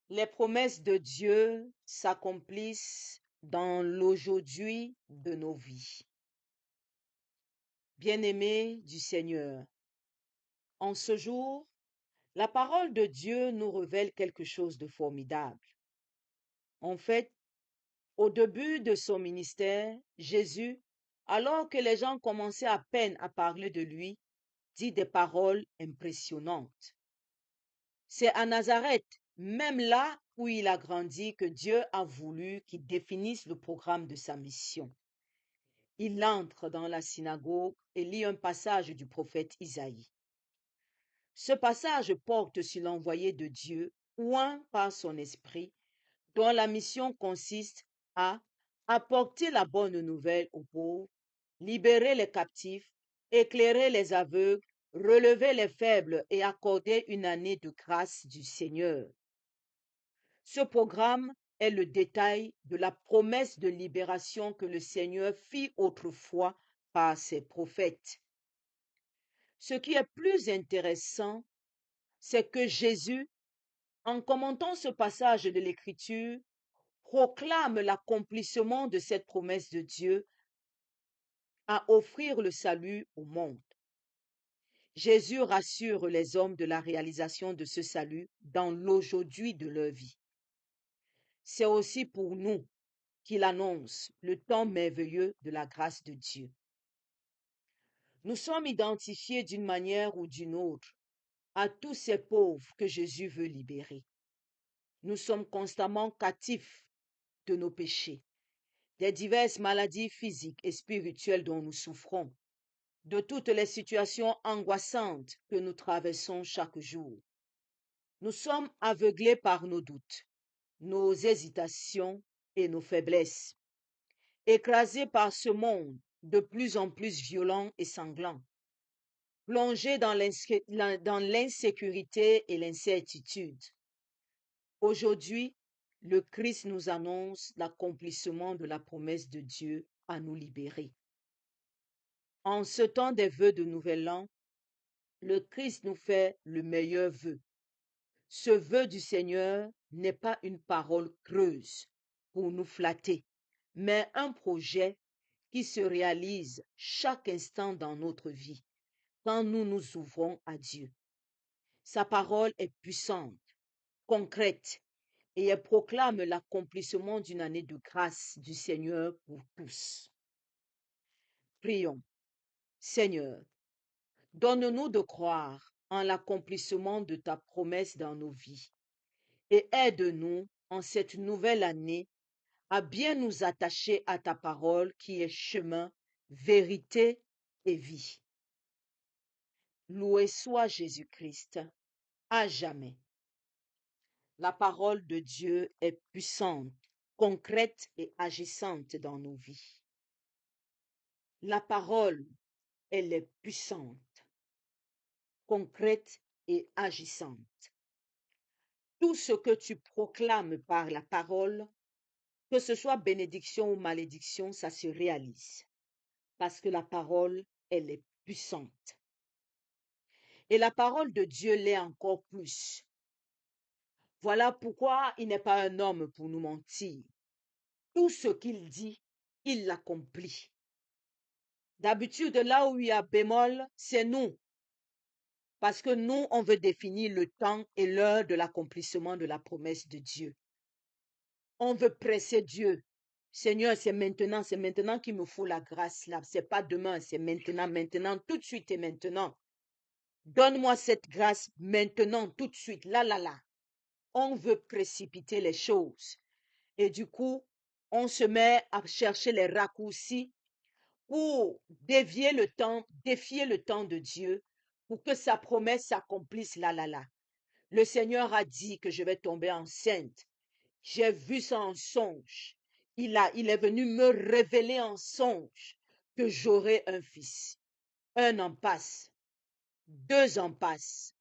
Les promesses de Dieu s'accomplissent dans l'aujourd'hui de nos vies. Bien-aimés du Seigneur, en ce jour, la parole de Dieu nous révèle quelque chose de formidable. En fait, au début de son ministère, Jésus, alors que les gens commençaient à peine à parler de lui, dit des paroles impressionnantes. C'est à Nazareth, même là où il a grandi, que Dieu a voulu qu'il définisse le programme de sa mission. Il entre dans la synagogue et lit un passage du prophète Isaïe. Ce passage porte sur l'envoyé de Dieu, oint par son esprit, dont la mission consiste à apporter la bonne nouvelle aux pauvres, libérer les captifs, éclairer les aveugles, relever les faibles et accorder une année de grâce du Seigneur. Ce programme est le détail de la promesse de libération que le Seigneur fit autrefois par ses prophètes. Ce qui est plus intéressant, c'est que Jésus, en commentant ce passage de l'Écriture, proclame l'accomplissement de cette promesse de Dieu à offrir le salut au monde. Jésus rassure les hommes de la réalisation de ce salut dans l'aujourd'hui de leur vie. C'est aussi pour nous qu'il annonce le temps merveilleux de la grâce de Dieu. Nous sommes identifiés d'une manière ou d'une autre à tous ces pauvres que Jésus veut libérer. Nous sommes constamment captifs de nos péchés, des diverses maladies physiques et spirituelles dont nous souffrons, de toutes les situations angoissantes que nous traversons chaque jour. Nous sommes aveuglés par nos doutes, nos hésitations et nos faiblesses, écrasés par ce monde de plus en plus violent et sanglant, plongés dans l'insécurité et l'incertitude. Aujourd'hui, le Christ nous annonce l'accomplissement de la promesse de Dieu à nous libérer. En ce temps des vœux de Nouvel An, le Christ nous fait le meilleur vœu. Ce vœu du Seigneur n'est pas une parole creuse pour nous flatter, mais un projet qui se réalise chaque instant dans notre vie, quand nous nous ouvrons à Dieu. Sa parole est puissante, concrète, et elle proclame l'accomplissement d'une année de grâce du Seigneur pour tous. Prions. Seigneur, donne-nous de croire en l'accomplissement de ta promesse dans nos vies et aide-nous en cette nouvelle année à bien nous attacher à ta parole qui est chemin, vérité et vie. Loué soit Jésus-Christ à jamais. La parole de Dieu est puissante, concrète et agissante dans nos vies. La parole, elle est puissante, concrète et agissante. Tout ce que tu proclames par la parole, que ce soit bénédiction ou malédiction, ça se réalise. Parce que la parole, elle est puissante. Et la parole de Dieu l'est encore plus. Voilà pourquoi il n'est pas un homme pour nous mentir. Tout ce qu'il dit, il l'accomplit. D'habitude, là où il y a bémol, c'est nous. Parce que nous, on veut définir le temps et l'heure de l'accomplissement de la promesse de Dieu. On veut presser Dieu. Seigneur, c'est maintenant qu'il me faut la grâce là. C'est pas demain, c'est maintenant, tout de suite et maintenant. Donne-moi cette grâce maintenant, tout de suite, là. On veut précipiter les choses. Et du coup, on se met à chercher les raccourcis pour défier le temps de Dieu, pour que sa promesse s'accomplisse là. Le Seigneur a dit que je vais tomber enceinte. J'ai vu ça en songe. Il est venu me révéler en songe que j'aurai un fils. 1 an passe, 2 ans passent.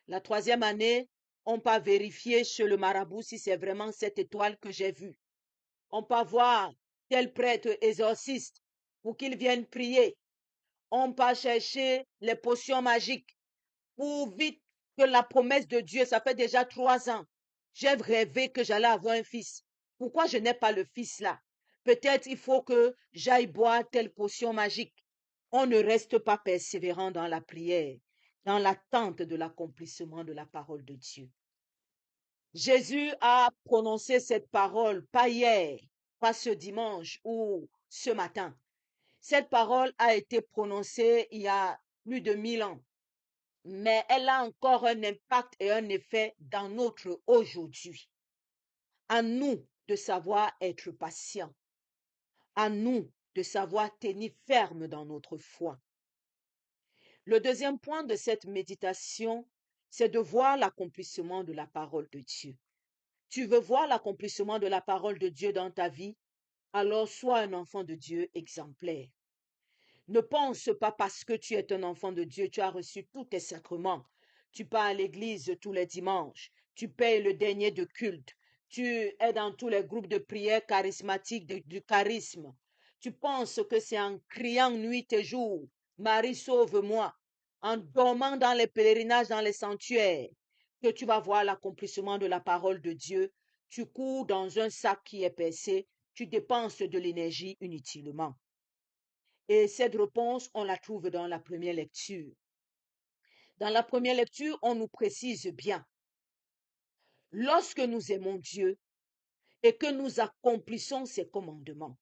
La 3e année, on peut vérifier chez le marabout si c'est vraiment cette étoile que j'ai vue. On peut voir tel prêtre exorciste pour qu'il vienne prier. On peut chercher les potions magiques pour vite que la promesse de Dieu, ça fait déjà 3 ans. J'ai rêvé que j'allais avoir un fils. Pourquoi je n'ai pas le fils là? Peut-être il faut que j'aille boire telle potion magique. On ne reste pas persévérant dans la prière, dans l'attente de l'accomplissement de la parole de Dieu. Jésus a prononcé cette parole, pas hier, pas ce dimanche ou ce matin. Cette parole a été prononcée il y a plus de 1000 ans, mais elle a encore un impact et un effet dans notre aujourd'hui. À nous de savoir être patients, à nous de savoir tenir ferme dans notre foi. Le deuxième point de cette méditation, c'est de voir l'accomplissement de la parole de Dieu. Tu veux voir l'accomplissement de la parole de Dieu dans ta vie, alors sois un enfant de Dieu exemplaire. Ne pense pas parce que tu es un enfant de Dieu, tu as reçu tous tes sacrements. Tu pars à l'église tous les dimanches, tu payes le dernier de culte, tu es dans tous les groupes de prière charismatiques du charisme. Tu penses que c'est en criant nuit et jour, Marie sauve-moi, en dormant dans les pèlerinages, dans les sanctuaires, que tu vas voir l'accomplissement de la parole de Dieu. Tu cours dans un sac qui est percé, tu dépenses de l'énergie inutilement. Et cette réponse, on la trouve dans la première lecture. Dans la première lecture, on nous précise bien, lorsque nous aimons Dieu et que nous accomplissons ses commandements,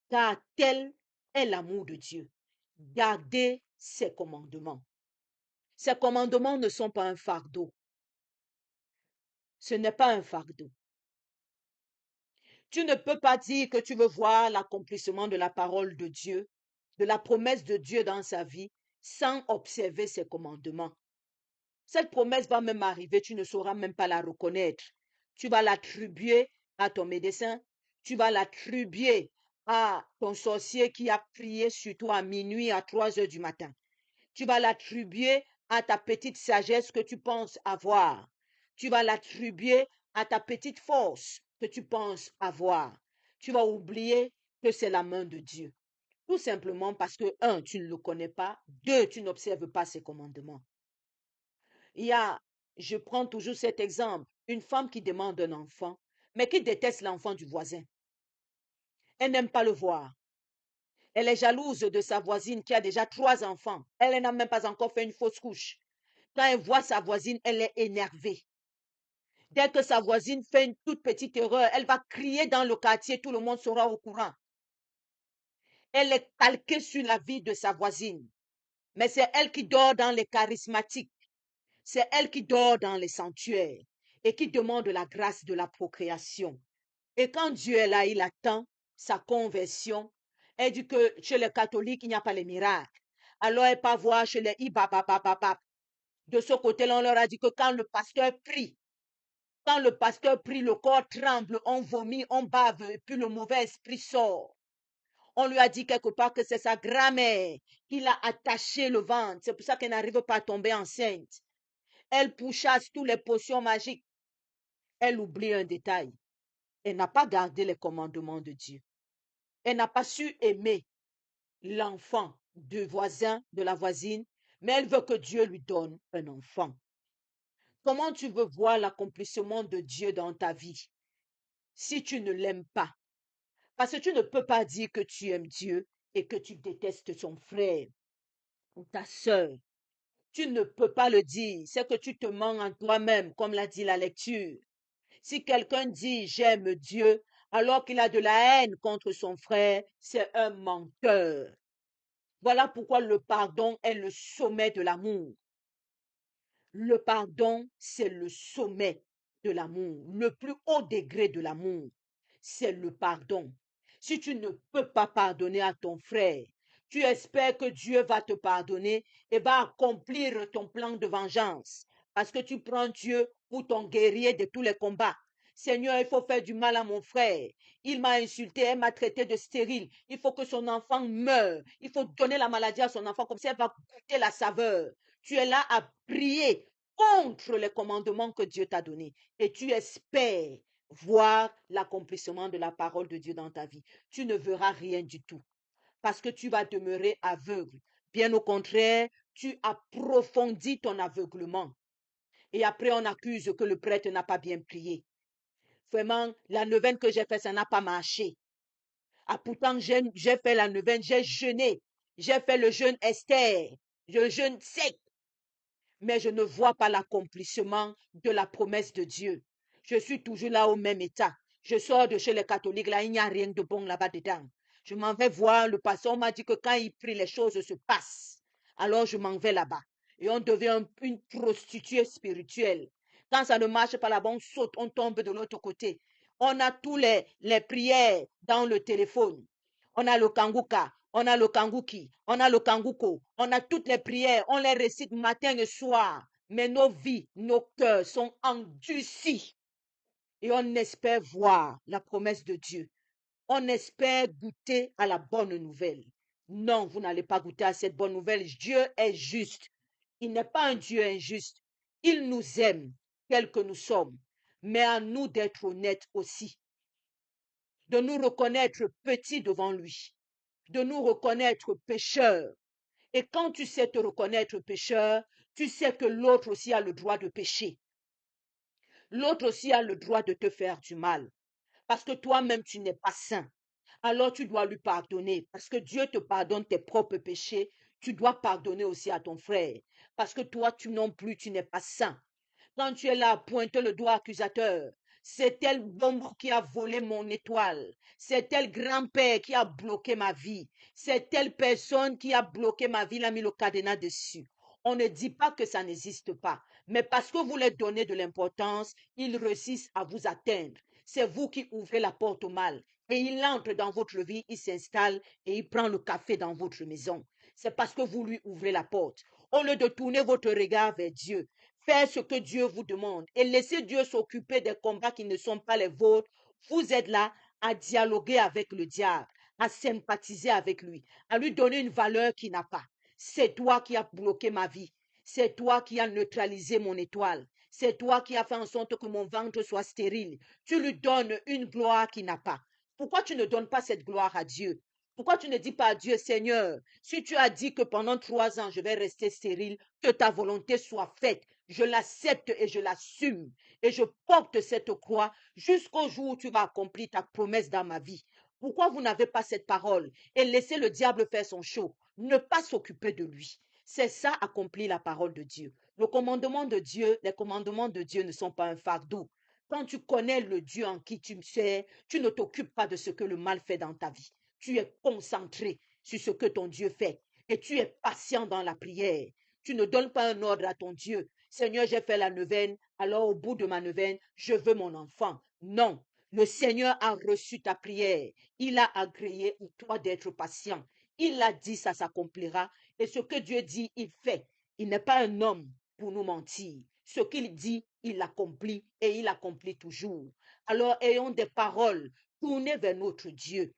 car tel est l'amour de Dieu, garder ses commandements. Ces commandements ne sont pas un fardeau. Ce n'est pas un fardeau. Tu ne peux pas dire que tu veux voir l'accomplissement de la parole de Dieu, de la promesse de Dieu dans sa vie, sans observer ses commandements. Cette promesse va même arriver, tu ne sauras même pas la reconnaître. Tu vas l'attribuer à ton médecin, tu vas l'attribuer à ton sorcier qui a prié sur toi à minuit, à 3 heures du matin. Tu vas l'attribuer à ta petite sagesse que tu penses avoir. Tu vas l'attribuer à ta petite force que tu penses avoir. Tu vas oublier que c'est la main de Dieu. Tout simplement parce que, un, tu ne le connais pas, deux, tu n'observes pas ses commandements. Je prends toujours cet exemple, une femme qui demande un enfant, mais qui déteste l'enfant du voisin. Elle n'aime pas le voir. Elle est jalouse de sa voisine qui a déjà 3 enfants. Elle n'a même pas encore fait une fausse couche. Quand elle voit sa voisine, elle est énervée. Dès que sa voisine fait une toute petite erreur, elle va crier dans le quartier, tout le monde sera au courant. Elle est calquée sur la vie de sa voisine. Mais c'est elle qui dort dans les charismatiques. C'est elle qui dort dans les sanctuaires et qui demande la grâce de la procréation. Et quand Dieu est là, il attend sa conversion. Elle dit que chez les catholiques, il n'y a pas les miracles. Alors elle part voir chez les ibababababab. De ce côté-là, on leur a dit que quand le pasteur prie, le corps tremble, on vomit, on bave, et puis le mauvais esprit sort. On lui a dit quelque part que c'est sa grand-mère qui l'a attaché le ventre. C'est pour ça qu'elle n'arrive pas à tomber enceinte. Elle pourchasse tous les potions magiques. Elle oublie un détail. Elle n'a pas gardé les commandements de Dieu. Elle n'a pas su aimer l'enfant du voisin, de la voisine, mais elle veut que Dieu lui donne un enfant. Comment tu veux voir l'accomplissement de Dieu dans ta vie si tu ne l'aimes pas? Parce que tu ne peux pas dire que tu aimes Dieu et que tu détestes son frère ou ta sœur. Tu ne peux pas le dire. C'est que tu te mens en toi-même, comme l'a dit la lecture. Si quelqu'un dit j'aime Dieu alors qu'il a de la haine contre son frère, c'est un menteur. Voilà pourquoi le pardon est le sommet de l'amour. Le pardon, c'est le sommet de l'amour. Le plus haut degré de l'amour, c'est le pardon. Si tu ne peux pas pardonner à ton frère, tu espères que Dieu va te pardonner et va accomplir ton plan de vengeance. Parce que tu prends Dieu pour ton guerrier de tous les combats. Seigneur, il faut faire du mal à mon frère. Il m'a insulté, elle m'a traité de stérile. Il faut que son enfant meure. Il faut donner la maladie à son enfant, comme ça elle va goûter la saveur. Tu es là à prier contre les commandements que Dieu t'a donnés. Et tu espères voir l'accomplissement de la parole de Dieu dans ta vie. Tu ne verras rien du tout. Parce que tu vas demeurer aveugle. Bien au contraire, tu approfondis ton aveuglement. Et après, on accuse que le prêtre n'a pas bien prié. Vraiment, la neuvaine que j'ai faite, ça n'a pas marché. Ah, pourtant, j'ai fait la neuvaine, j'ai jeûné. J'ai fait le jeûne Esther, le jeûne sec. Mais je ne vois pas l'accomplissement de la promesse de Dieu. Je suis toujours là au même état. Je sors de chez les catholiques, là, il n'y a rien de bon là-bas dedans. Je m'en vais voir le pasteur. On m'a dit que quand il prie, les choses se passent. Alors je m'en vais là-bas. Et on devient une prostituée spirituelle. Quand ça ne marche pas là-bas, on saute, on tombe de l'autre côté. On a tous les prières dans le téléphone. On a le kanguka, on a le kanguki, on a le kanguko, on a toutes les prières, on les récite matin et soir. Mais nos vies, nos cœurs sont endurcis. Et on espère voir la promesse de Dieu. On espère goûter à la bonne nouvelle. Non, vous n'allez pas goûter à cette bonne nouvelle. Dieu est juste. Il n'est pas un Dieu injuste. Il nous aime tels que nous sommes. Mais à nous d'être honnêtes aussi. De nous reconnaître petits devant lui. De nous reconnaître pécheurs. Et quand tu sais te reconnaître pécheur, tu sais que l'autre aussi a le droit de pécher. L'autre aussi a le droit de te faire du mal. Parce que toi-même, tu n'es pas saint. Alors tu dois lui pardonner. Parce que Dieu te pardonne tes propres péchés. Tu dois pardonner aussi à ton frère. Parce que toi, tu non plus, tu n'es pas saint. Quand tu es là à pointer le doigt accusateur, c'est tel bombe qui a volé mon étoile. C'est tel grand-père qui a bloqué ma vie. C'est telle personne qui a bloqué ma vie, il a mis le cadenas dessus. On ne dit pas que ça n'existe pas. Mais parce que vous leur donnez de l'importance, ils réussissent à vous atteindre. C'est vous qui ouvrez la porte au mal. Et il entre dans votre vie, il s'installe et il prend le café dans votre maison. C'est parce que vous lui ouvrez la porte. Au lieu de tourner votre regard vers Dieu, faire ce que Dieu vous demande et laisser Dieu s'occuper des combats qui ne sont pas les vôtres, vous êtes là à dialoguer avec le diable, à sympathiser avec lui, à lui donner une valeur qu'il n'a pas. C'est toi qui as bloqué ma vie. C'est toi qui as neutralisé mon étoile. C'est toi qui as fait en sorte que mon ventre soit stérile. Tu lui donnes une gloire qu'il n'a pas. Pourquoi tu ne donnes pas cette gloire à Dieu? Pourquoi tu ne dis pas à Dieu, Seigneur, si tu as dit que pendant 3 ans, je vais rester stérile, que ta volonté soit faite. Je l'accepte et je l'assume. Et je porte cette croix jusqu'au jour où tu vas accomplir ta promesse dans ma vie. Pourquoi vous n'avez pas cette parole et laissez le diable faire son show? Ne pas s'occuper de lui. C'est ça, accomplir la parole de Dieu. Le commandement de Dieu, les commandements de Dieu ne sont pas un fardeau. Quand tu connais le Dieu en qui tu sers, tu ne t'occupes pas de ce que le mal fait dans ta vie. Tu es concentré sur ce que ton Dieu fait et tu es patient dans la prière. Tu ne donnes pas un ordre à ton Dieu. Seigneur, j'ai fait la neuvaine, alors au bout de ma neuvaine, je veux mon enfant. Non, le Seigneur a reçu ta prière. Il a agréé à toi d'être patient. Il a dit, ça s'accomplira. Et ce que Dieu dit, il fait. Il n'est pas un homme pour nous mentir. Ce qu'il dit, il l'accomplit et il accomplit toujours. Alors ayons des paroles tournées vers notre Dieu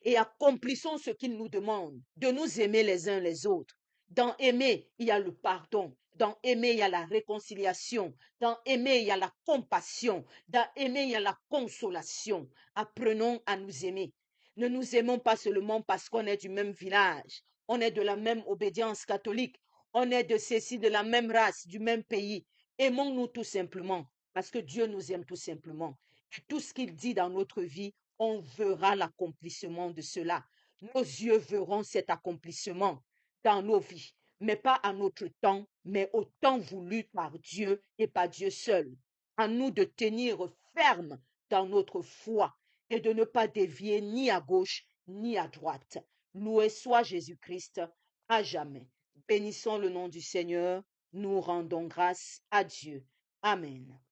et accomplissons ce qu'il nous demande, de nous aimer les uns les autres. Dans aimer, il y a le pardon. Dans aimer, il y a la réconciliation. Dans aimer, il y a la compassion. Dans aimer, il y a la consolation. Apprenons à nous aimer. Ne nous aimons pas seulement parce qu'on est du même village, on est de la même obédience catholique, on est de ceci, de la même race, du même pays. Aimons-nous tout simplement parce que Dieu nous aime tout simplement. Et tout ce qu'il dit dans notre vie, on verra l'accomplissement de cela. Nos yeux verront cet accomplissement dans nos vies, mais pas à notre temps, mais au temps voulu par Dieu et par Dieu seul. À nous de tenir ferme dans notre foi et de ne pas dévier ni à gauche ni à droite. Loué soit Jésus-Christ à jamais. Bénissons le nom du Seigneur. Nous rendons grâce à Dieu. Amen.